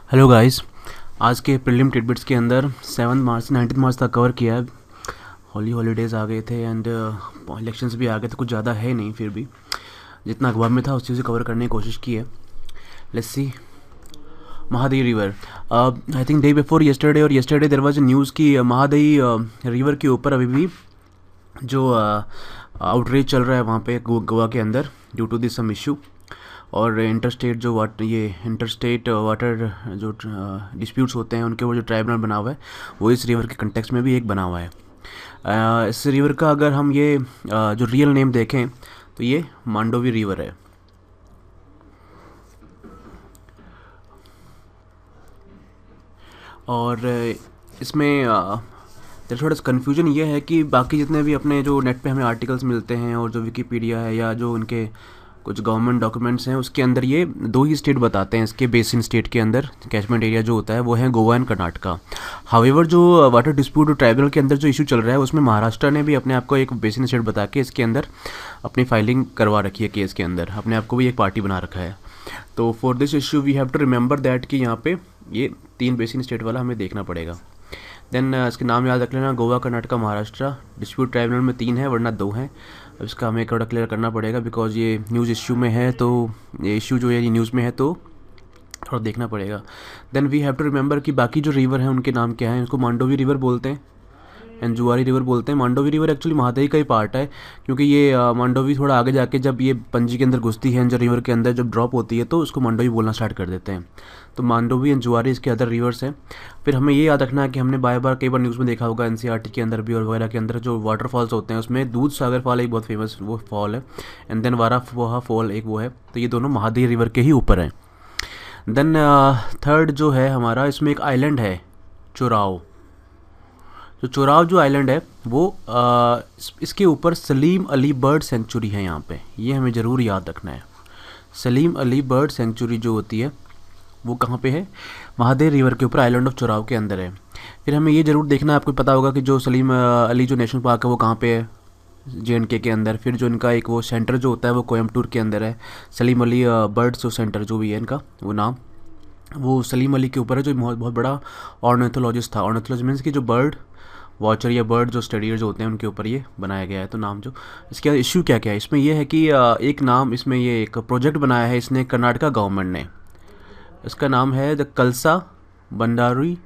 Hello guys. आज के prelim titbits के अंदर 7 मार्च से 19 मार्च तक कवर किया है। हॉलीडेज़ आ गए थे एंड इलेक्शंस भी आ गए थे, कुछ ज़्यादा है नहीं, फिर भी जितना अखबार में था उस चीज़ से कवर करने की कोशिश की है। Let's C. Mahadayi river, I think day before yesterday और येस्टरडे देयर वाज न्यूज़ की महादई रिवर के ऊपर अभी भी जो आउटरीच चल रहा है वहाँ पे गोवा के अंदर due to this some issue. और इंटरस्टेट वाटर जो डिस्प्यूट्स होते हैं उनके वो जो ट्राइब्यूनल बना हुआ है वो इस रिवर के कंटेक्स्ट में भी एक बना हुआ है। इस रिवर का अगर हम ये जो रियल नेम देखें तो ये मांडोवी रिवर है। और इसमें थोड़ा सा कन्फ्यूजन ये है कि बाकी जितने भी अपने जो नेट पे हमें आर्टिकल्स मिलते हैं और जो विकीपीडिया है या जो उनके कुछ गवर्नमेंट डॉक्यूमेंट्स हैं उसके अंदर ये दो ही स्टेट बताते हैं। इसके बेसिन स्टेट के अंदर कैचमेंट एरिया जो होता है वो है गोवा एंड कर्नाटका। हाउएवर जो वाटर डिस्प्यूट ट्राइब्यूनल के अंदर जो इशू चल रहा है उसमें महाराष्ट्र ने भी अपने आप को एक बेसिन स्टेट बता के इसके अंदर अपनी फाइलिंग करवा रखी है केस के अंदर, अपने आप को भी एक पार्टी बना रखा है। तो for this issue we have to remember that कि यहाँ पे ये 3 बेसिन स्टेट वाला हमें देखना पड़ेगा। देन इसके नाम याद रख लेना, गोवा, कर्नाटका, महाराष्ट्र। डिस्प्यूट ट्राइब्यूनल में 3 है वरना 2 हैं। अब इसका हमें थोड़ा क्लियर करना पड़ेगा बिकॉज ये न्यूज़ इश्यू में है, तो ये इशू जो है ये न्यूज़ में है तो थोड़ा देखना पड़ेगा। Then we have to remember कि बाकी जो रिवर हैं उनके नाम क्या हैं। इसको मांडोवी रिवर बोलते हैं एंड जुआरी रिवर बोलते हैं। मांडोवी रिवर एक्चुअली महादई का ही पार्ट है क्योंकि ये मांडोवी थोड़ा आगे जाके जब ये पंजी के अंदर घुसती है एंड रिवर के अंदर जब ड्रॉप होती है तो उसको मांडोवी बोलना स्टार्ट कर देते हैं। तो मांडोवी एंड जुआरी इसके अदर रिवर्स हैं। फिर हमें ये याद रखना है कि हमने बार कई बार न्यूज़ में देखा होगा एनसीईआरटी के अंदर भी और वगैरह के अंदर जो वाटरफॉल्स होते हैं उसमें दूध सागर फॉल एक बहुत फेमस वो फॉल है एंड देन वाराफोहा फॉल एक वो है। तो ये दोनों महादई रिवर के ही ऊपर हैं। देन थर्ड जो है हमारा, इसमें एक आइलैंड है चोराव। जो चोराव जो आइलैंड है वो इसके ऊपर सलीम अली बर्ड सेंचुरी है यहाँ पे, ये हमें ज़रूर याद रखना है। सलीम अली बर्ड सेंचुरी जो होती है वो कहाँ पे है? महादई रिवर के ऊपर आइलैंड ऑफ चोराव के अंदर है। फिर हमें ये ज़रूर देखना है, आपको पता होगा कि जो सलीम अली जो नेशनल पार्क है वो कहाँ पे है? JNK के अंदर। फिर जो इनका एक वो सेंटर जो होता है वो कोयम्बटूर के अंदर है। सलीम अली बर्ड्स जो सेंटर जो भी है इनका वो नाम वो सलीम अली के ऊपर है, जो बहुत बड़ा ऑर्निथोलॉजिस्ट था। ऑर्निथोलॉजिस्ट मीन्स कि जो बर्ड वॉचर या बर्ड जो स्टडियर जो होते हैं उनके ऊपर ये बनाया गया है। तो नाम जो इसका इशू क्या क्या है इसमें ये है कि एक नाम इसमें ये एक प्रोजेक्ट बनाया है इसने कर्नाटका गवर्नमेंट ने। इसका नाम है द कलसा बंडारी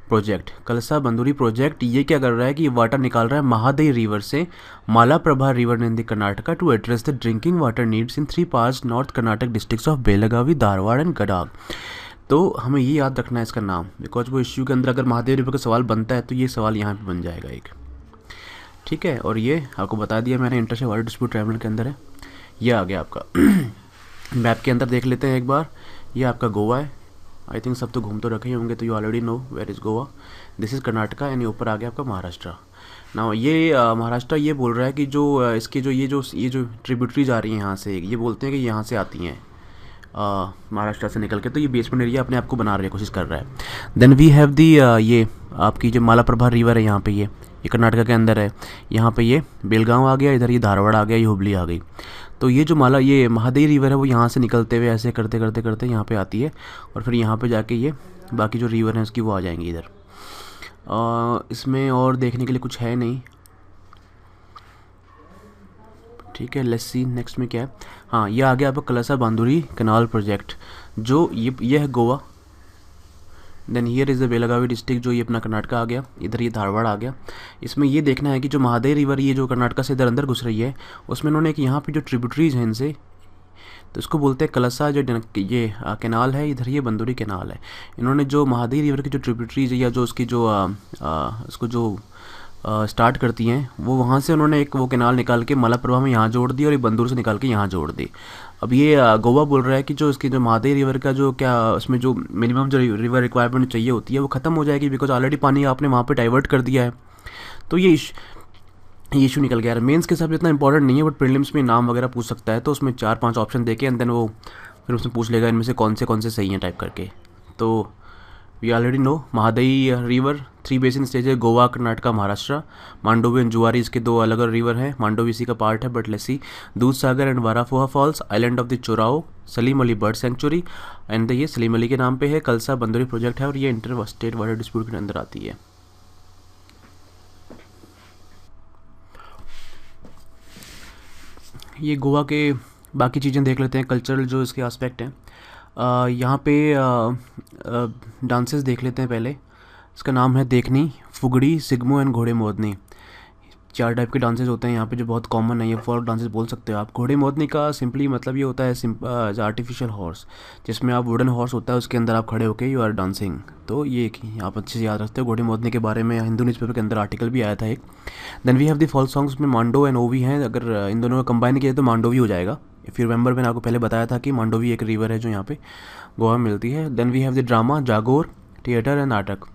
प्रोजेक्ट। कलसा बंदूरी प्रोजेक्ट ये क्या कर रहा है कि वाटर निकाल रहा है महादई रिवर से Malaprabha river in the Karnataka to address the drinking water needs in 3 parts north Karnataka districts of Belagavi, Dharwad and Gadag. तो हमें ये याद रखना है इसका नाम बिकॉज वो इश्यू के अंदर अगर महादेव रिवर का सवाल बनता है तो ये सवाल यहाँ पे बन जाएगा एक। ठीक है, और ये आपको बता दिया मैंने इंटरस्टेट वाटर डिस्प्यूट ट्राइब्यूनल के अंदर है। ये आ गया आपका मैप के अंदर देख लेते हैं एक बार। ये आपका गोवा है, आई थिंक सब तो घूम तो रखे ही होंगे तो you already know where is Goa. This is Karnataka and ये ऊपर आ गया आपका महाराष्ट्र। ना ये महाराष्ट्र ये बोल रहा है कि जो इसके जो ये जो ट्रिब्यूटरीज आ रही हैं यहाँ से, ये बोलते हैं कि यहाँ से आती हैं महाराष्ट्र से निकल के, तो ये बेसमेंट एरिया अपने आप को बना रही है, कोशिश कर रहा है। देन वी हैव दी ये आपकी जो मालाप्रभा रिवर है यहाँ पे ये कर्नाटका के अंदर है। यहाँ पे ये बेलगांव आ गया, इधर ये धारवाड़ आ गया, ये हुबली आ गई। तो ये जो ये महादई रिवर है वो यहाँ से निकलते हुए ऐसे करते करते करते यहाँ पे आती है और फिर यहाँ पे जाके ये बाकी जो रिवर हैं उसकी वो आ जाएंगी इधर। इसमें और देखने के लिए कुछ है नहीं। ठीक है, लेट्स सी नेक्स्ट में क्या है। हाँ, ये आ गया आपका कलसा बांदुरी कैनाल प्रोजेक्ट जो ये है Goa. Then here is the Belagavi district जो ये अपना कर्नाटका आ गया, इधर ये धारवाड़ आ गया। इसमें ये देखना है कि जो महादई रिवर ये जो कर्नाटका से इधर अंदर घुस रही है उसमें इन्होंने एक यहाँ पे जो ट्रिब्यूटरीज हैं इनसे तो इसको बोलते हैं कलसा जो ये कैनाल है, इधर ये बंदूरी कैनाल है। इन्होंने जो महादई रिवर की जो ट्रिब्यूटरीज है या जो उसकी जो उसको जो स्टार्ट करती हैं वो वहाँ से उन्होंने एक वो कैनाल निकाल के मालाप्रभा में यहाँ जोड़ दी और ये बंदूर से निकाल के यहाँ जोड़ दी। अब ये गोवा बोल रहा है कि जो इसकी जो महादई रिवर का जो क्या उसमें जो मिनिमम जो रिवर रिक्वायरमेंट चाहिए होती है वो ख़त्म हो जाएगी बिकॉज ऑलरेडी पानी आपने वहाँ पे डाइवर्ट कर दिया है। तो ये इशू निकल गया। मेंस के हिसाब इतना इंपॉर्टेंट नहीं है बट प्रीलिम्स में नाम वगैरह पूछ सकता है तो उसमें 4-5 ऑप्शन देके एंड देन वो फिर उसमें पूछ लेगा इनमें से कौन से सही हैं टाइप करके। तो we already know Mahadayi river, 3 basin stage है, गोवा, कर्नाटका, महाराष्ट्र। मांडोवी एंड जुआरी इसके 2 अलग अलग रिवर हैं, मांडोवी इसी का पार्ट है, but let's see. Dudhsagar and वाराफोहा falls, island of the Chorao, Salim Ali bird sanctuary and ये सलीम अली के नाम पे है। कलसा बंदरी प्रोजेक्ट है और ये इंटर स्टेट वाटर डिस्प्यूट के अंदर आती है। ये गोवा के बाकी चीज़ें देख लेते हैं, कल्चरल जो इसके एस्पेक्ट हैं। यहाँ पे डांसेस देख लेते हैं पहले। इसका नाम है देखनी, फुगड़ी, सिग्मो एंड घोड़े मोदनी। 4 टाइप के डांसेस होते हैं यहाँ पे जो बहुत कॉमन है, ये फोक डांसेस बोल सकते हो आप। घोड़े मोदनी का सिंपली मतलब ये होता है आर्टिफिशियल हॉर्स, जिसमें आप वुडन हॉर्स होता है उसके अंदर आप खड़े होके यू आर डांसिंग। तो ये आप अच्छे से याद रखते हो। घोड़े मोदनी के बारे में हिंदू न्यूज़पेपर के अंदर आर्टिकल भी आया था एक। Then we have the fall songs में मांडो एंड ओवी हैं, अगर इन दोनों को कंबाइन किया तो मांडोवी हो जाएगा। इफ़ यू रिमेंबर मैंने आपको पहले बताया था कि मांडोवी एक रिवर है जो यहाँ पे गोवा में मिलती है। Then we have the drama, Jagor, theatre and natak.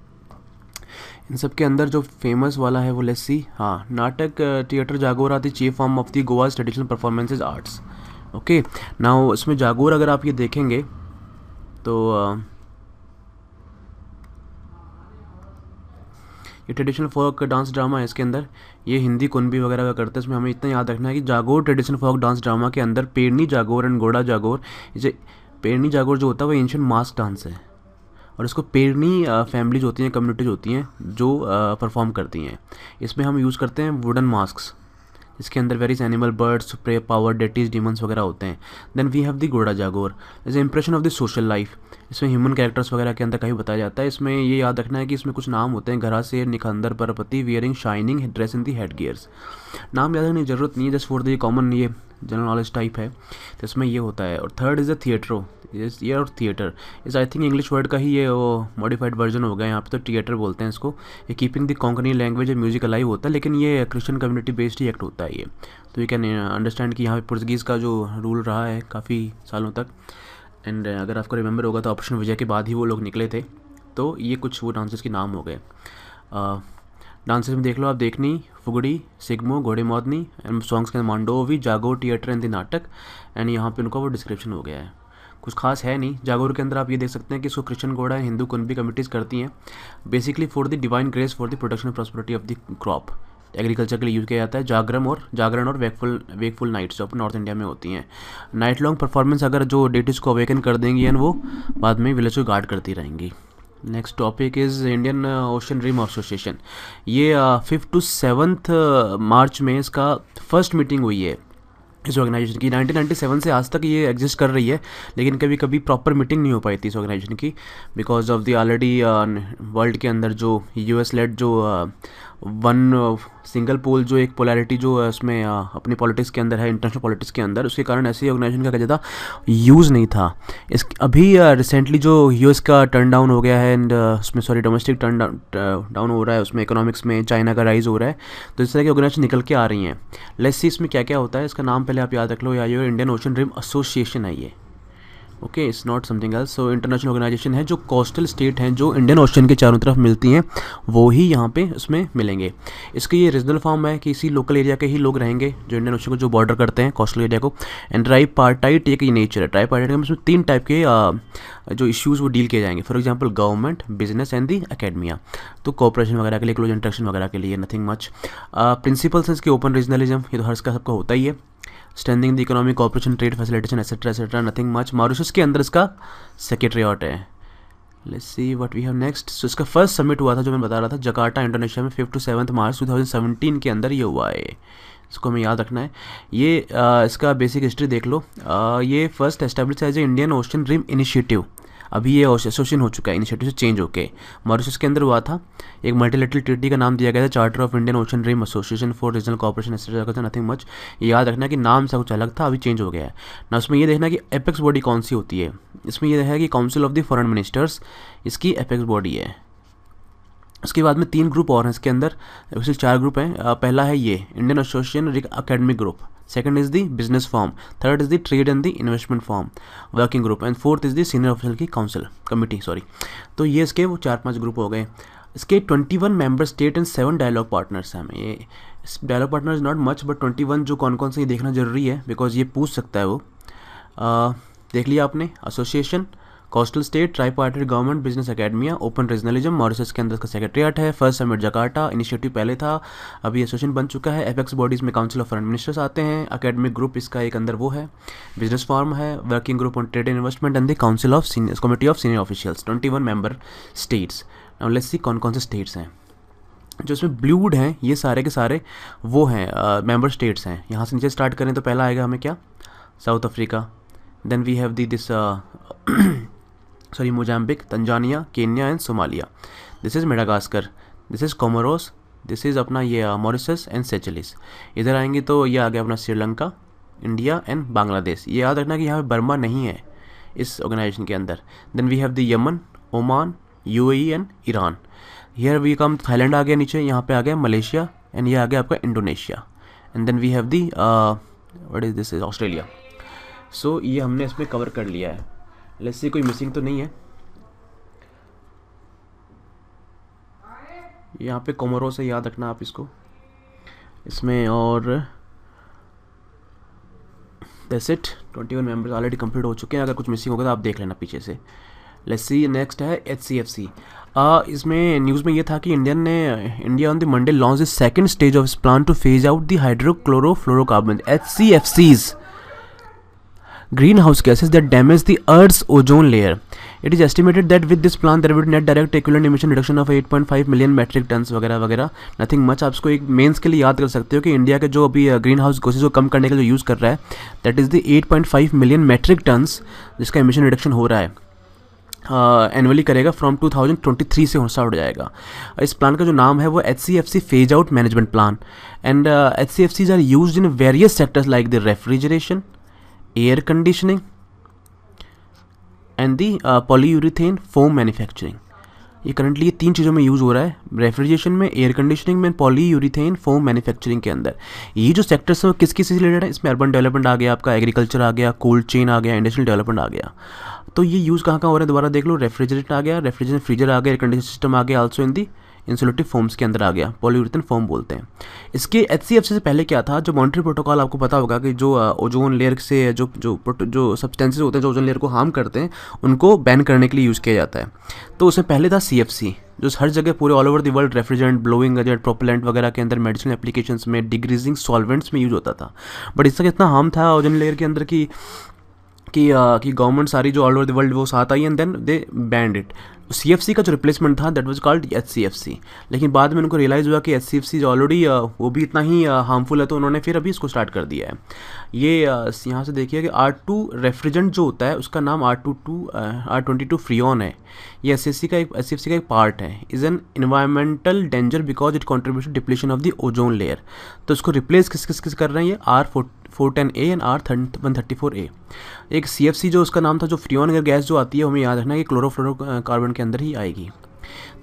इन सब के अंदर जो फेमस वाला है वो लेट्स सी। हाँ, natak, theatre, Jagor are the chief form of the Goa's traditional performances arts. Okay, now इसमें जागोर अगर आप ये देखेंगे तो ये ट्रेडिशनल फोक डांस ड्रामा है। इसके अंदर ये हिंदी कुनबी वगैरह का करते हैं। इसमें हमें इतना याद रखना है कि जागोर ट्रेडिशनल फोक डांस ड्रामा के अंदर पेड़नी जागोर एंड घोड़ा जागोर, इसे पेड़नी जागोर जो होता है वो एंशियंट मास्क डांस है और इसको पेड़नी फैमिलीज होती हैं, कम्युनिटीज होती हैं जो परफॉर्म करती हैं। इसमें हम यूज़ करते हैं वुडन मास्क्स, इसके अंदर various animal, birds, prey, power, deities, demons वगैरह होते हैं। Then we have the ghoda Jagor as a impression of the social life. इसमें ह्यूमन कैरेक्टर्स वगैरह के अंदर कहीं बताया जाता है। इसमें ये याद रखना है कि इसमें कुछ नाम होते हैं, घरासेर, निखंदर, परपति, wearing shining dress in the head gears. नाम याद रखने की जरूरत नहीं है, जस्ट फॉर द कॉमन ये जनरल नॉलेज टाइप है, तो इसमें ये होता है। और थर्ड इज़ द थिएटरो, ये और theatre is I think English word का ही ये वो मॉडिफाइड वर्जन हो गया, यहाँ पे तो थिएटर बोलते हैं इसको। ये कीपिंग द कोंकणी लैंग्वेज और म्यूजिक अलाइव होता है, लेकिन ये क्रिश्चियन कम्युनिटी बेस्ड ही एक्ट होता है ये। तो यू कैन अंडरस्टैंड कि यहाँ पे पुर्तगीज़ का जो रूल रहा है काफ़ी सालों तक। एंड अगर आपको रिमेंबर होगा तो ऑपरेशन विजय के बाद ही वो लोग निकले थे। तो ये कुछ वो डांसेस के नाम हो गए। डांसेस में देख लो आप, देखनी, फुगड़ी, सिग्मो, घोड़े मोदनी एंड सॉन्ग्स के मांडोवी, जागोर, थिएटर एंड द नाटक। एंड यहाँ पे उनका वो डिस्क्रिप्शन हो गया है, कुछ खास है नहीं। जागोर के अंदर आप ये देख सकते हैं कि इसको क्रिश्चियन घोड़ा एंड हिंदू कुनबी कमिटीज़ करती हैं, basically for the divine grace for the production prosperity of the crop. Agriculture के लिए यूज़ किया जाता है। जागरण और वेकफुल नाइट्स जो अपने नॉर्थ इंडिया में होती हैं। नाइट लॉन्ग परफॉर्मेंस अगर जो डेटिस को अवेकन कर देंगी एंड वो बाद में विलेज को गार्ड करती रहेंगी। Next topic is Indian Ocean rim association. ये 5 to 7 मार्च में इसका फर्स्ट मीटिंग हुई है इस ऑर्गेनाइजेशन की। 1997 से आज तक ये एग्जिस्ट कर रही है, लेकिन कभी कभी प्रॉपर मीटिंग नहीं हो पाई थी इस ऑर्गेनाइजेशन की because of the already world के अंदर जो यूएस लेड जो वन सिंगल पोल जो एक पोलैरिटी जो उसमें अपनी पॉलिटिक्स के अंदर है, इंटरनेशनल पॉलिटिक्स के अंदर, उसके कारण ऐसे ऑर्गेनाइजेशन का ज़्यादा यूज़ नहीं था। इस अभी रिसेंटली जो यूएस का टर्न डाउन हो गया है एंड उसमें डोमेस्टिक टर्न डाउन हो रहा है, उसमें इकोनॉमिक्स में चाइना का राइज हो रहा है, तो इस तरह की ऑर्गेनाइजेशन निकल के आ रही हैं। लेट्स सी इसमें क्या क्या होता है। इसका नाम पहले आप याद रख लो, ये इंडियन ओशन ड्रीम एसोसिएशन है ये। Okay, it's not something else. So international organization है जो कोस्टल स्टेट हैं जो इंडियन ओशन के चारों तरफ मिलती हैं, वो ही यहाँ पे उसमें मिलेंगे। इसकी ये रीजनल फॉर्म है कि इसी लोकल एरिया के ही लोग रहेंगे जो इंडियन ओशन को जो बॉर्डर करते हैं कोस्टल एरिया को। एंड ट्राईपार्टाइट एक नेचर है। ट्राईपार्टाइट में इसमें 3 टाइप के जो इश्यूज़ वो डील किए जाएंगे। For example government, business and the academia. तो कोऑपरेशन वगैरह के लिए, क्लोज इंटरेक्शन वगैरह के लिए, नथिंग मच। प्रिंसिपल्स इसके ओपन रीजनलिज्म, ये तो हर सबका होता ही है। Strengthening the economic cooperation, trade facilitation etcetera, nothing much. Mauritius के अंदर इसका सेक्रेटरीट है। Let's see what we have next. So इसका फर्स्ट समिट हुआ था जो मैं बता रहा था जकार्ता इंडोनेशिया में 5 to 7 मार्च 2017 के अंदर ये हुआ है। इसको हमें याद रखना है। ये इसका बेसिक हिस्ट्री देख लो। ये first establish as a Indian Ocean rim initiative. अभी ये एसोसिएशन हो चुका है इनिशिएटिव से चेंज होके। मॉरिशस के अंदर हुआ था। एक मल्टीलेटरल ट्रीटी का नाम दिया गया था charter of Indian Ocean rim association for regional cooperation etcetera, nothing much. ये याद रखना कि नाम से कुछ अलग था, अभी चेंज हो गया है ना। उसमें ये देखना कि एपेक्स बॉडी कौन सी होती है। इसमें यह है कि council of the foreign ministers इसकी एपेक्स बॉडी है। उसके बाद में 3 ग्रुप और हैं इसके अंदर, वैसे 4 ग्रुप हैं। पहला है ये Indian association academic group, second is the business form, third is the trade and the investment form working group and fourth is the senior officer की काउंसिल कमिटी तो ये इसके वो 4-5 ग्रुप हो गए। इसके 21 member state and 7 dialogue partners हैं। ये dialogue partner is not much but 21 जो कौन कौन से ये देखना जरूरी है बिकॉज ये पूछ सकता है वो। देख लिया आपने, association, coastal state, tripartite government, business academia, open regionalism, Mauritius के अंदर इसका सेक्रेटरीट है। फर्स्ट समिट जकार्ता, इनिशिएटिव पहले था, अभी एसोसिएशन बन चुका है। एपेक्स बॉडीज़ में काउंसिल ऑफ फॉरेन मिनिस्टर्स आते हैं। एकेडमिक ग्रुप इसका एक अंदर वो है, बिजनेस फॉर्म है। Working group on trade and investment and the council of committee of senior officials, 21 member states. Now let's see कौन कौन से स्टेट्स हैं जो इसमें ब्लूड हैं। ये सारे के सारे वो हैं मेंबर स्टेट्स हैं। यहाँ से नीचे स्टार्ट करें तो पहला आएगा हमें क्या, South Africa. Then we have this sorry Mozambique, Tanzania, Kenya and Somalia. This is Madagascar, this is Comoros, this is अपना ये मॉरिशस एंड सेचलिस। इधर आएंगे तो ये आ गया अपना श्रीलंका, इंडिया एंड बांग्लादेश। ये याद रखना कि यहाँ पे बर्मा नहीं है इस ऑर्गेनाइजेशन के अंदर। Then we have the Yemen, Oman, UAE and Iran. Here we come, Thailand आ गया नीचे, यहाँ पे आ गया मलेशिया एंड ये आ गया आपका Indonesia. And then we have the what is this, is Australia. So ये हमने इसमें कवर कर लिया है। लेट्स सी कोई मिसिंग तो नहीं है। यहाँ पे कोमोरो से याद रखना आप इसको इसमें। और that's it, 21 members already complete हो चुके हैं। अगर कुछ मिसिंग होगा तो आप देख लेना पीछे से। लेट्स सी नेक्स्ट है HCFC। इसमें न्यूज़ में ये था कि India on the Monday launch the second stage of plan two phase out the hydrochlorofluorocarbon HCFCs, greenhouse gases that damage the Earth's ozone layer. It is estimated that with this plan there would be net direct equivalent emission reduction of 8.5 million metric tons वगैरह वगैरह। Nothing much. आप इसको एक mains के लिए याद कर सकते हो कि इंडिया के जो अभी ग्रीन हाउस गैसेज को कम करने के लिए यूज़ कर रहा है, that is the 8.5 million metric tons जिसका एमिशन रिडक्शन हो रहा है एनुअली करेगा। फ्रॉम 2023 से स्टार्ट हो जाएगा। इस प्लान का जो नाम है वो HCFC phase out management plan. And HCFCs are used in various sectors like the refrigeration, air conditioning and the polyurethane foam manufacturing. ये करंटली ये 3 चीज़ों में यूज़ हो रहा है, रेफ्रिजरेशन में, एयर कंडीशनिंग में, पॉलीयूरिथेन फोम मैन्युफैक्चरिंग के अंदर। ये जो सेक्टर्स है वो किस किस से रिलेटेड है? इसमें अर्बन डेवलपमेंट आ गया, आपका एग्रीकल्चर आ गया, कोल्ड चेन आ गया, इंडस्ट्रियल डेवलपमेंट आ गया। तो ये यूज़ कहाँ कहाँ हो रहा है दोबारा देख लो। रेफ्रिजरेटर आ गया, रेफ्रिजरेशन फ्रीजर आ गया, एयर कंडीशन सिस्टम आ गया, आल्सो इन दी इंसुलेटिव फोम्स के अंदर आ गया, पॉलीयूरेथेन फोम बोलते हैं। इसके HCFC से पहले क्या था, जो मॉनिटरी प्रोटोकॉल आपको पता होगा कि जो ओजोन लेयर से जो सब्सटेंसेस होते हैं जो ओजोन लेयर को हार्म करते हैं उनको बैन करने के लिए यूज़ किया जाता है। तो उससे पहले था CFC जो हर जगह पूरे all over the world refrigerant, blowing agent, propellant वगैरह के अंदर मेडिसिनल एप्लीकेशंस में, डिग्रीजिंग सॉल्वेंट्स में यूज़ होता था। बट इसका कितना हार्म था ओजोन लेयर के अंदर कि गवर्नमेंट सारी जो ऑल ओवर द वर्ल्ड वो साथ आई and then they banned it. CFC का जो रिप्लेसमेंट था दैट वाज कॉल्ड HCFC। लेकिन बाद में उनको रियलाइज़ हुआ कि HCFC जो ऑलरेडी वो भी इतना ही हार्मफुल है, तो उन्होंने फिर अभी इसको स्टार्ट कर दिया है। ये यहाँ से देखिए कि R2 रेफ्रिजरेंट जो होता है उसका नाम R22 फ्रियोन है। ये HCFC का एक पार्ट है। Is an environmental danger because it contribute to depletion of the ozone layer. तो इसको रिप्लेस किस कर रहे हैं ये R410A एंड R134A। एक CFC जो उसका नाम था, जो फ्रियोन गैस जो आती है, हमें याद रखना है कि क्लोरोफ्लोरोकार्बन के अंदर ही आएगी।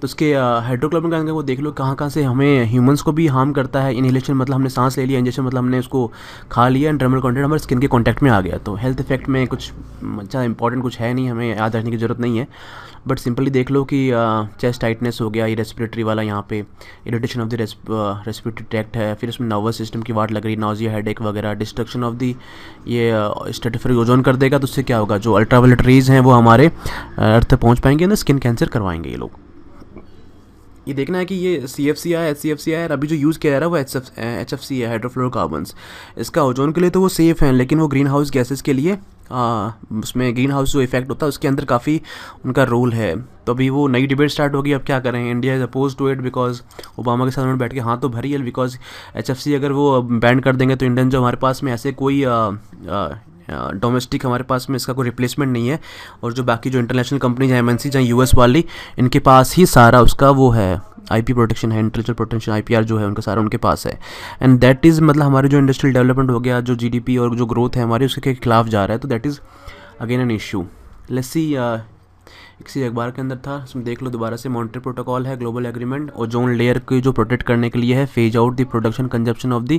तो उसके हाइड्रोक्लोरिक का वो देख लो कहाँ से हमें ह्यूमंस को भी हार्म करता है। इनहेलेशन मतलब हमने सांस ले लिया, इंजेक्शन मतलब हमने उसको खा लिया, एंड डर्मल कंटेंट हमारे स्किन के कांटेक्ट में आ गया। तो हेल्थ इफेक्ट में कुछ अच्छा इंपॉर्टेंट कुछ है नहीं, हमें याद रखने की ज़रूरत नहीं है। बट सिंपली देख लो कि चेस्ट टाइटनेस हो गया, ये रेस्पिरेटरी वाला, यहाँ पे irritation of the respiratory tract है, फिर उसमें नर्वस सिस्टम की वाट लग रही, नॉजिया, हेडेक वगैरह, डिस्ट्रक्शन ऑफ दी ये स्ट्रेटोस्फेरिक ओजोन कर देगा। तो उससे क्या होगा, जो अल्ट्रावायलेट रेज हैं वो हमारे अर्थ तक पहुँच पाएंगे, ना स्किन कैंसर करवाएंगे ये लोग। ये देखना है कि ये CFC आया, HCFC आया, और अभी जो यूज़ किया जा रहा है वो HFC है, हाइड्रोफ्लोरोकार्बन्स। इसका ओजोन के लिए तो वो सेफ़ हैं, लेकिन वो ग्रीन हाउस गैसेस के लिए उसमें ग्रीन हाउस जो इफेक्ट होता है उसके अंदर काफ़ी उनका रोल है। तो अभी वो नई डिबेट स्टार्ट होगी, अब क्या करें। India is oppose to it because Obama के साथ उन्होंने बैठ के हाथ तो भरी है, बिकॉज HFC अगर वो बैन कर देंगे तो इंडियन जो हमारे पास में ऐसे कोई डोमेस्टिक हमारे पास में इसका कोई रिप्लेसमेंट नहीं है। और जो बाकी जो इंटरनेशनल कंपनीज हैं, MNC चाहे US वाली, इनके पास ही सारा उसका वो है IP प्रोटेक्शन है, इंटेलेक्चुअल प्रोटेक्शन IPR जो है उनका सारा उनके पास है। एंड दैट इज़ मतलब हमारे जो इंडस्ट्रियल डेवलपमेंट हो गया, जो GDP और जो ग्रोथ है हमारी, उसके खिलाफ जा रहा है। तो that is again an issue. Let's see किसी अखबार के अंदर था, इसमें देख लो दोबारा से। मॉनिटरी प्रोटोकॉल है, ग्लोबल एग्रीमेंट, ओजोन लेयर की जो प्रोटेक्ट करने के लिए है, phase out the production consumption of the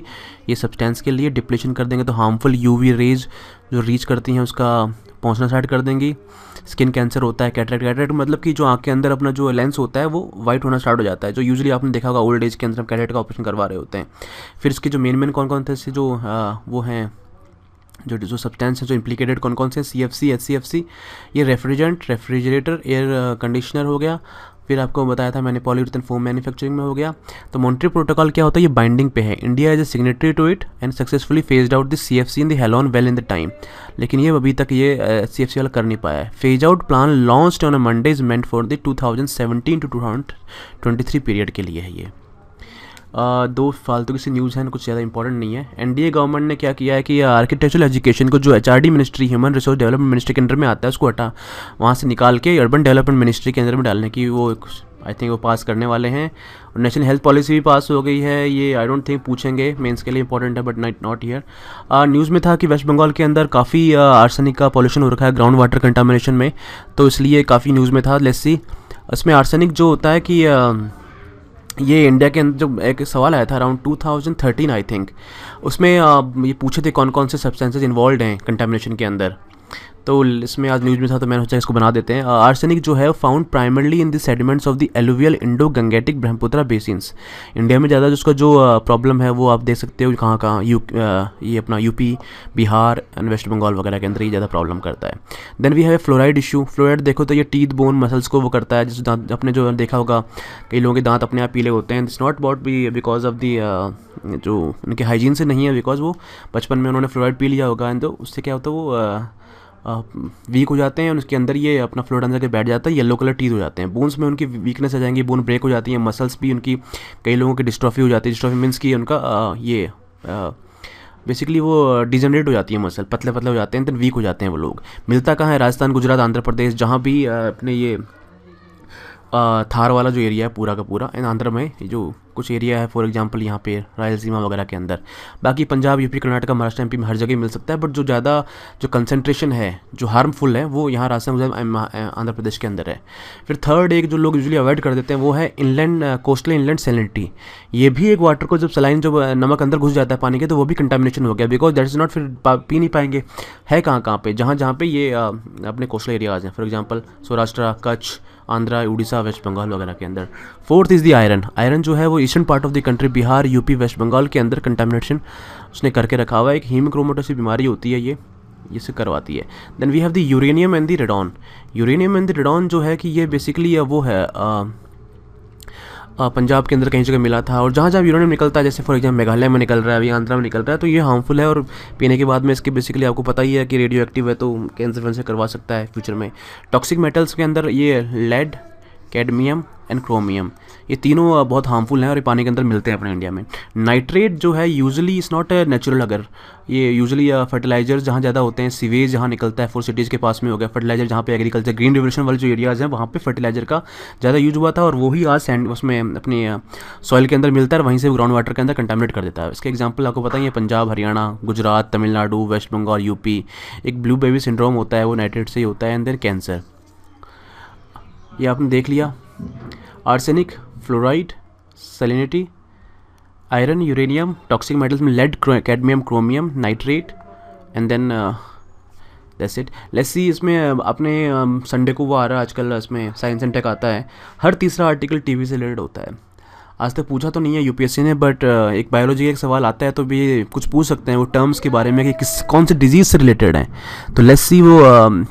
ये सब्सटेंस के लिए, डिप्लीशन कर देंगे तो हार्मफुल UV रेज जो रीच करती हैं उसका पहुंचना स्टार्ट कर देंगी। स्किन कैंसर होता है, कैटरेक्ट मतलब कि जो आँख के अंदर अपना जो लेंस होता है वो वाइट होना स्टार्ट हो जाता है, जो यूजुअली आपने देखा होगा ओल्ड एज के अंदर हम कैटरेक्ट का ऑपरेशन करवा रहे होते हैं। फिर इसके जो मेन कौन कौन थे जो वो हैं जो सब्सटेंस है जो इम्प्लिकेटेड कौन कौन से, CFC, HCFC, ये रेफ्रिजरेटर एयर कंडीशनर हो गया। फिर आपको बताया था मैंने पॉलीयूरेथेन फोम मैन्युफैक्चरिंग में हो गया। तो मॉन्ट्रियल प्रोटोकॉल क्या होता है, ये बाइंडिंग पे है। India is a signatory to it and successfully phased out the CFC in the halon well in the time, लेकिन ये अभी तक ये CFC वाला कर नहीं पाया है। Phase out plan launched on a Monday is meant for the 2017 to 2023 period के लिए है ये। दो फालतू की सी न्यूज़ हैं, कुछ ज़्यादा इंपॉर्टेंट नहीं है। NDA गवर्नमेंट ने क्या किया है कि आर्किटेक्चरल एजुकेशन को जो HRD ministry, human resource development ministry के अंडर में आता है, उसको हटा वहाँ से निकाल के अर्बन डेवलपमेंट मिनिस्ट्री के अंदर में डालने की वो आई थिंक वो पास करने वाले हैं। और नेशनल हेल्थ पॉलिसी भी पास हो गई है। ये आई डोंट थिंक पूछेंगे, मेंस के लिए इंपॉर्टेंट है बट नॉट हियर। न्यूज़ में था कि वेस्ट बंगाल के अंदर काफ़ी आर्सेनिक का पॉल्यूशन हो रखा है ग्राउंड वाटर कंटामिनेशन में, तो इसलिए काफ़ी न्यूज़ में था। लेट्स सी, इसमें आर्सेनिक जो होता है कि ये इंडिया के अंदर जो एक सवाल आया था अराउंड 2013 आई थिंक, उसमें ये पूछे थे कौन कौन से सब्सटेंसेस इन्वॉल्व हैं कंटामिनेशन के अंदर, तो इसमें आज न्यूज़ में था तो मैंने सोचा इसको बना देते हैं। आर्सेनिक जो है found primarily in the sediments of the alluvial Indo Gangetic Brahmaputra basins. India में ज़्यादा जिसका जो प्रॉब्लम है वो आप देख सकते हो कहाँ कहाँ, ये अपना UP, Bihar and West Bengal वगैरह के अंदर ये ज़्यादा प्रॉब्लम करता है। Then we have a fluoride issue. Fluoride देखो तो ये टीथ बोन मसल्स को वो करता है, जिस दांत अपने जो देखा होगा कई लोगों के दांत अपने आप पीले होते हैं। It's not about because of the जो उनके हाइजीन से नहीं है, बिकॉज वो बचपन में उन्होंने फ्लोराइड पी लिया होगा एंड तो उससे क्या होता है वो वीक हो जाते हैं और उसके अंदर ये अपना फ्लोराइड अंदर के बैठ जाता है, येलो कलर टीथ हो जाते हैं। बोन्स में उनकी वीकनेस आ जाएंगी, बोन ब्रेक हो जाती है, मसल्स भी उनकी, कई लोगों की डिस्ट्रॉफी हो जाती है। डिस्ट्रॉफी मीन्स की उनका ये बेसिकली वो डिजनरेट हो जाती है, मसल पतले पतले हो जाते हैं, देन वीक हो जाते हैं वो लोग। मिलता कहाँ है, राजस्थान, गुजरात, आंध्र प्रदेश, जहाँ भी अपने ये थार वाला जो एरिया है पूरा का पूरा, इन आंध्र में जो कुछ एरिया है फॉर एग्जांपल यहाँ पे रायलसीमा वगैरह के अंदर। बाकी पंजाब, यूपी, कर्नाटका, महाराष्ट्र, MP में हर जगह मिल सकता है, बट जो ज़्यादा जो कंसंट्रेशन है जो हार्मफुल है वो यहाँ राजस्थान, गुजरात, आंध्र प्रदेश के अंदर है। फिर थर्ड एक जो लोग यूजुअली अवॉइड कर देते हैं वो है इनलैंड कोस्टल इनलैंड सैलिनिटी। ये भी एक वाटर को जब सलाइन जब नमक अंदर घुस जाता है पानी के तो वो भी कंटामिनेशन हो गया, बिकॉज दैट इज़ नॉट, फिर पी नहीं पाएंगे। है कहाँ पे, जहाँ पे ये अपने कोस्टल एरियाज हैं, for example Saurashtra, Kutch, Andhra, Orissa, West Bengal वगैरह के अंदर। Fourth is the iron. Iron जो है वो eastern part of the country, Bihar, UP, West Bengal के अंदर कंटामिनेशन उसने करके रखा हुआ है। एक हीमोक्रोमेटोसिस बीमारी होती है ये से करवाती है। Then we have the uranium and the radon. Uranium and the radon जो है कि ये बेसिकली वो है पंजाब के अंदर कहीं जगह मिला था, और जहाँ जहाँ यूरेनियम निकलता है, जैसे फॉर एग्जाम्पल मेघालय में निकल रहा है, अभी आंध्रा में निकल रहा है, तो ये हार्मफुल है और पीने के बाद में इसके बेसिकली आपको पता ही है कि रेडियो एक्टिव है, तो कैंसर वैंसर करवा सकता है फ्यूचर में। टॉक्सिक मेटल्स के अंदर ये लेड, कैडमियम एंड क्रोमियम, ये तीनों बहुत हार्मफुल हैं और ये पानी के अंदर मिलते हैं अपने इंडिया में। नाइट्रेट जो है यूजुअली इज़ नॉट नेचुरल, अगर ये यूजुअली फर्टिलाइजर जहाँ ज़्यादा होते हैं, सीवेज जहाँ निकलता है, 4 सिटीज़ के पास में हो गया फर्टिलाइजर, जहाँ पे एग्रीकल्चर ग्रीन रिवोल्यूशन वाले जो एरियाज़ हैं वहाँ पे फर्टिलाइजर का ज़्यादा यूज हुआ था, और वही आज सैंड उसमें अपनी सॉइल के अंदर मिलता है और वहीं से ग्राउंड वाटर के अंदर कंटामिनेट कर देता है। इसके एग्जाम्पल आपको पता ही है, पंजाब, हरियाणा, गुजरात, तमिलनाडु, वेस्ट बंगाल, यूपी। एक ब्लू बेबी सिंड्रोम होता है वो नाइट्रेट से ही होता है, एंड देन कैंसर। ये आपने देख लिया, arsenic, fluoride, salinity, iron, uranium, toxic metals में lead, cadmium, chromium, nitrate, and then that's it. Let's see, इसमें अपने संडे को वो आ रहा है आजकल, इसमें साइंस एंड टेक आता है, हर तीसरा आर्टिकल टीवी से रिलेटेड होता है। आज तक पूछा तो नहीं है UPSC ने, बट एक बायोलॉजी का एक सवाल आता है तो भी कुछ पूछ सकते हैं वो टर्म्स के बारे में कि कौन से डिजीज़ से रिलेटेड हैं। तो लेट्स सी वो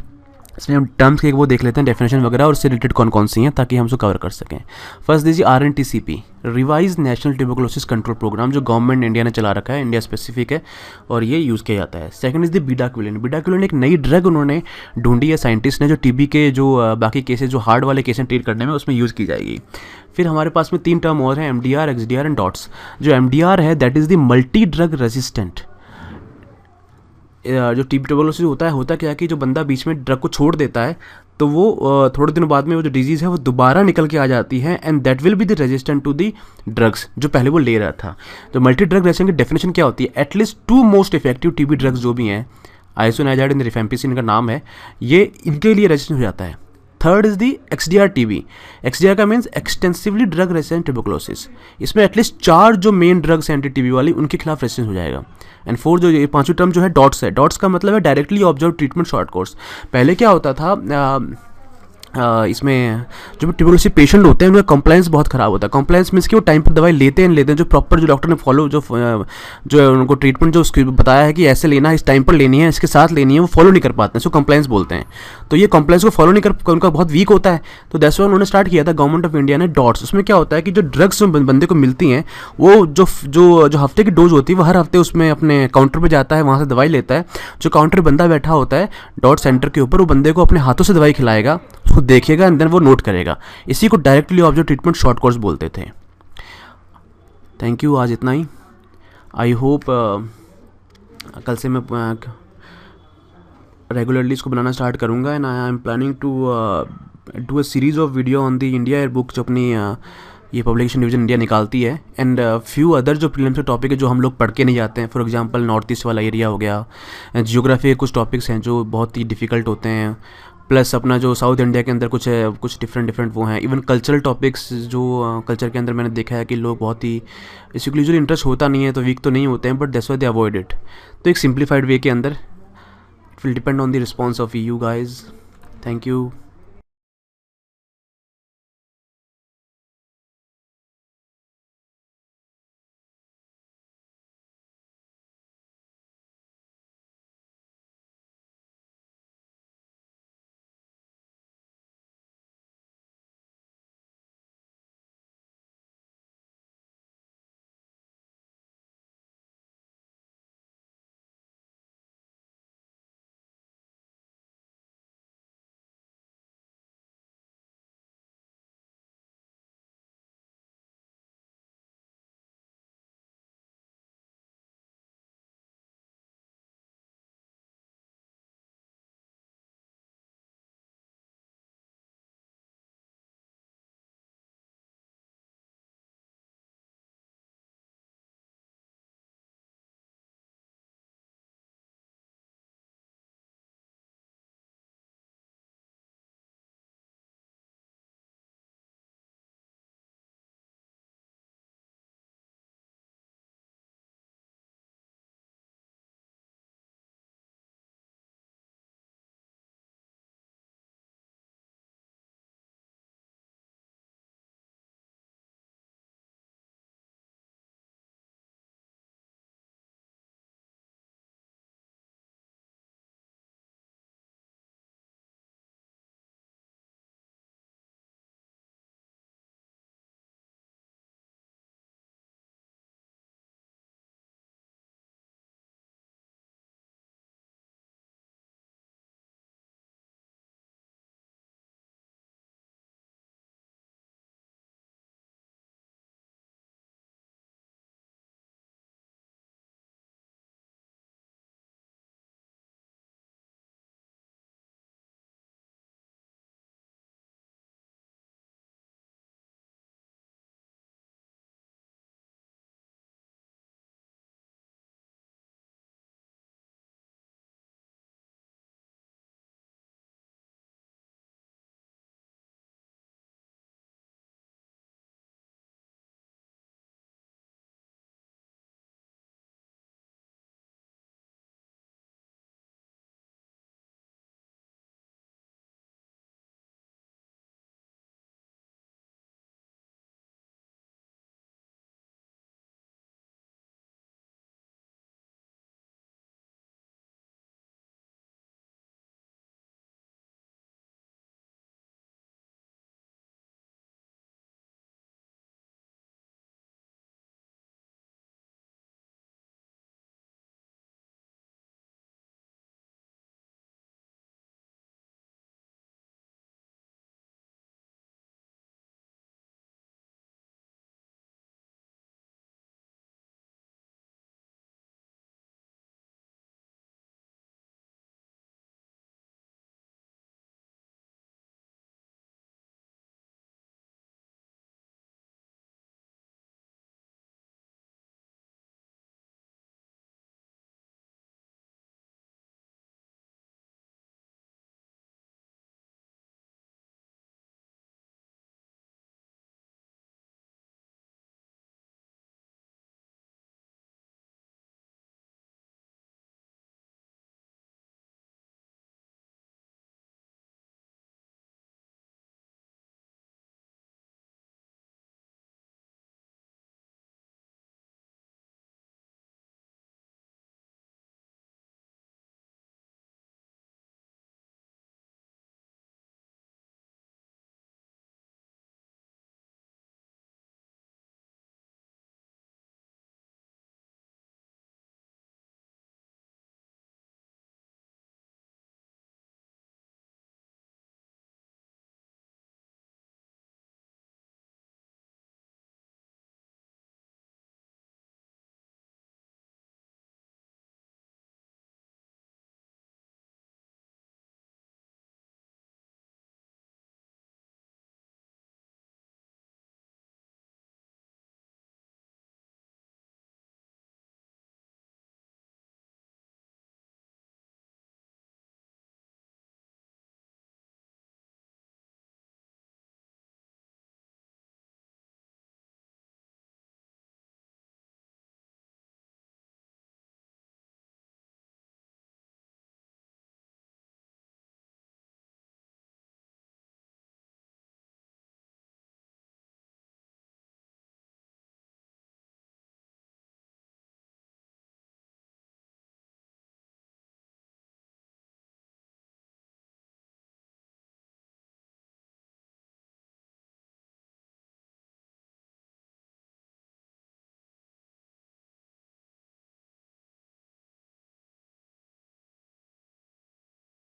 इसमें हम टर्म्स के वो देख लेते हैं, डेफिनेशन वगैरह, और उससे रिलेटेड कौन कौन सी हैं ताकि हम उसको कवर कर सकें। फर्स्ट दीजिए RNTCP, revise national tuberculosis control programme, जो गवर्नमेंट इंडिया ने चला रखा है, इंडिया स्पेसिफिक है और ये यूज़ किया जाता है। Second is the bedaquiline. Bedaquiline एक नई ड्रग उन्होंने ढूंढी है साइंटिस्ट ने, जो TB के जो बाकी केसेज जो हार्ड वाले केसेस ट्रीट करने में उसमें यूज़ की जाएगी। फिर हमारे पास में 3 टर्म और हैं, MDR, XDR एंड डॉट्स। जो MDR है that is the multi drug resistant. जो TB ट्यूबरकुलोसिस होता क्या है कि जो बंदा बीच में ड्रग को छोड़ देता है तो वो थोड़े दिनों बाद में वो जो डिजीज़ है वो दोबारा निकल के आ जाती है, and that will be the resistant to the drugs जो पहले वो ले रहा था। तो मल्टी ड्रग रेजिस्टेंट की डेफिनेशन क्या होती है, at least 2 most effective TB drugs जो भी हैं, आइसोनाइजाइड एंड रिफेम्पिसिन इनका नाम है, ये इनके लिए रेजिस्टेंट हो जाता है। Third is the XDR TB। XDR का means extensively drug resistant tuberculosis. इसमें एटलीस्ट 4 जो मेन ड्रग्स हैं एंटी TB वाली उनके खिलाफ रेजिस्टेंस हो जाएगा। एंड फोर्थ जो ये 5वीं टर्म जो है डॉट्स है। डॉट्स का मतलब है directly observe treatment short course. पहले क्या होता था, इसमें जो ट्यूबरकुलोसिस पेशेंट होते हैं उनका कंप्लाइंस बहुत ख़राब होता है। कंप्लाइंस मीन्स कि वो टाइम पर दवाई लेते हैं जो प्रॉपर जो डॉक्टर ने फॉलो जो उनको ट्रीटमेंट जो उसकी बताया है कि ऐसे लेना है, इस टाइम पर लेनी है, इसके साथ लेनी है, वो फॉलो नहीं कर पाते हैं, इसको कंप्लाइंस बोलते हैं। तो ये कंप्लाइंस को फॉलो नहीं कर उनका बहुत वीक होता है। तो दैट्स व्हाई उन्होंने स्टार्ट किया था गवर्नमेंट ऑफ इंडिया ने डॉट्स। उसमें क्या होता है कि जो ड्रग्स बंदे को मिलती हैं वो जो हफ्ते की डोज होती है वो हर हफ्ते उसमें अपने काउंटर पर जाता है, वहाँ से दवाई लेता है। जो काउंटर बंदा बैठा होता है डॉट सेंटर के ऊपर, वो बंदे को अपने हाथों से दवाई खिलाएगा, उसको देखेगा एंड देन वो नोट करेगा। इसी को directly observe treatment short course बोलते थे। थैंक यू, आज इतना ही। आई होप कल से मैं रेगुलरली इसको बनाना स्टार्ट करूँगा and I am planning to do a series of video on the India year book जो अपनी ये पब्लिकेशन डिवीजन इंडिया निकालती है, एंड फ्यू अदर जो प्रीलिम्स के टॉपिक है जो हम लोग पढ़ के नहीं जाते हैं। फॉर एग्जांपल नॉर्थ ईस्ट वाला एरिया हो गया, जियोग्राफी के कुछ टॉपिक्स हैं जो बहुत ही डिफ़िकल्ट होते हैं, प्लस अपना जो साउथ इंडिया के अंदर कुछ डिफरेंट वो हैं। इवन कल्चरल टॉपिक्स जो कल्चर के अंदर मैंने देखा है कि लोग बहुत ही इसको यूजुअली इंटरेस्ट होता नहीं है, तो वीक तो नहीं होते हैं, but that's why they avoid it. तो एक सिंप्लीफाइड वे के अंदर it will depend on the response of you guys. Thank you.